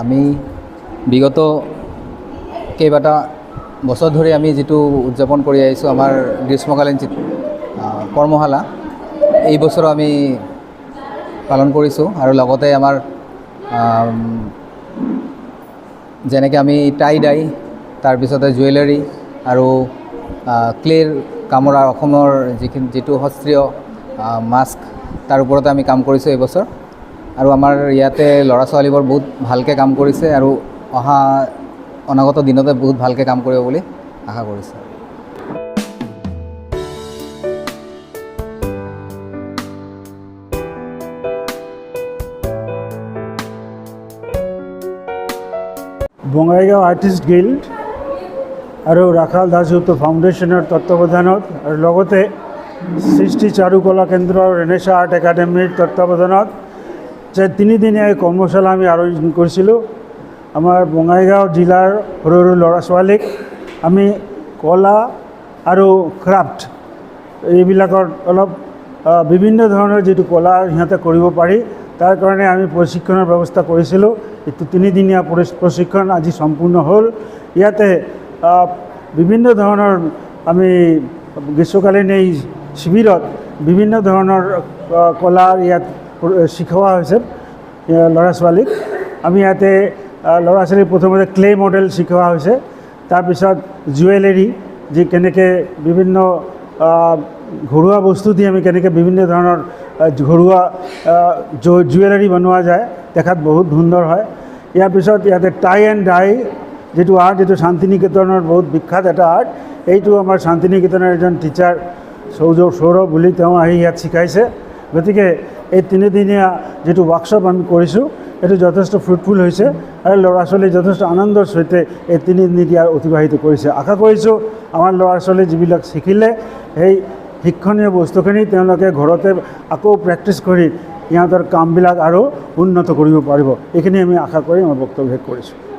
আমি বিগত কেইবাটা বছৰ ধৰি আমি যেটো উদযাপন কৰি আহিছোঁ আমাৰ গ্ৰীষ্মকালীন কৰ্মশালা এই বছৰ আমি পালন কৰিছোঁ আৰু লগতে আমাৰ যেনেকৈ আমি টাই ডাই তাৰপিছতে জুৱেলাৰী আৰু ক্লেৰ কামৰা অসমৰ যেটো শাস্ত্ৰীয় মাস্ক তাৰ ওপৰতে আমি কাম কৰিছোঁ এই বছৰ আৰু আমাৰ ইয়াতে ল'ৰা ছোৱালীবোৰ বহুত ভালকৈ কাম কৰিছে আৰু অনাগত দিনতে বহুত ভালকৈ কাম কৰিব বুলি আশা কৰিছোঁ। বঙাইগাঁও আৰ্টিষ্ট গিল্ড আৰু ৰাখাল দাসগুপ্ত ফাউণ্ডেশ্যনৰ তত্ত্বাৱধানত আৰু লগতে সৃষ্টি চাৰুকলা কেন্দ্ৰ আৰু ৰেনেচা আৰ্ট একাডেমীৰ তত্ত্বাৱধানত যে 3 দিনীয়া কৰ্মশালা আমি আয়োজন কৰিছিলোঁ। আমাৰ বঙাইগাঁও জিলাৰ সৰু সৰু ল'ৰা ছোৱালীক আমি কলা আৰু ক্ৰাফ্ট এইবিলাকৰ অলপ বিভিন্ন ধৰণৰ যেটো কলা সিহঁতে কৰিব পাৰি তাৰ কাৰণে আমি প্ৰশিক্ষণৰ ব্যৱস্থা কৰিছিলোঁ। এইটো 3 দিনীয়া প্ৰশিক্ষণ আজি সম্পূৰ্ণ হ'ল। ইয়াতে বিভিন্ন ধৰণৰ আমি গ্ৰীষ্মকালীন এই শিবিৰত বিভিন্ন ধৰণৰ কলা ইয়াত শিকোৱা হৈছে ল'ৰা ছোৱালীক। আমি ইয়াতে ল'ৰা ছোৱালীক প্ৰথমতে ক্লে মডেল শিকোৱা হৈছে, তাৰপিছত জুৱেলাৰী যি কেনেকৈ বিভিন্ন ঘৰুৱা বস্তু দি আমি কেনেকৈ বিভিন্ন ধৰণৰ ঘৰুৱা জুৱেলাৰী বনোৱা যায়, দেখাত বহুত সুন্দৰ হয়। ইয়াৰ পিছত ইয়াতে টাই এণ্ড ডাই যেটো আৰ্ট এইটো শান্তিনিকেতনৰ বহুত বিখ্যাত এটা আৰ্ট। এইটো আমাৰ শান্তিনিকেতনৰ এজন টিচাৰ সৌৰভ বুলি তেওঁ আহি ইয়াত শিকাইছে। গতিকে এই 3 দিনীয়া যেটো ৱৰ্কশ্বপ আমি কৰিছোঁ এইটো যথেষ্ট ফ্ৰুটফুল হৈছে আৰু ল'ৰা ছোৱালী যথেষ্ট আনন্দৰ সৈতে এই 3 দিনীয়া অতিবাহিত কৰিছে। আশা কৰিছোঁ আমাৰ ল'ৰা ছোৱালী যিবিলাক শিকিলে সেই শিক্ষণীয় বস্তুখিনি তেওঁলোকে ঘৰতে আকৌ প্ৰেক্টিছ কৰি ইহঁতৰ কামবিলাক আৰু উন্নত কৰিব পাৰিব। এইখিনি আমি আশা কৰি মই বক্তব্য শেষ কৰিছোঁ।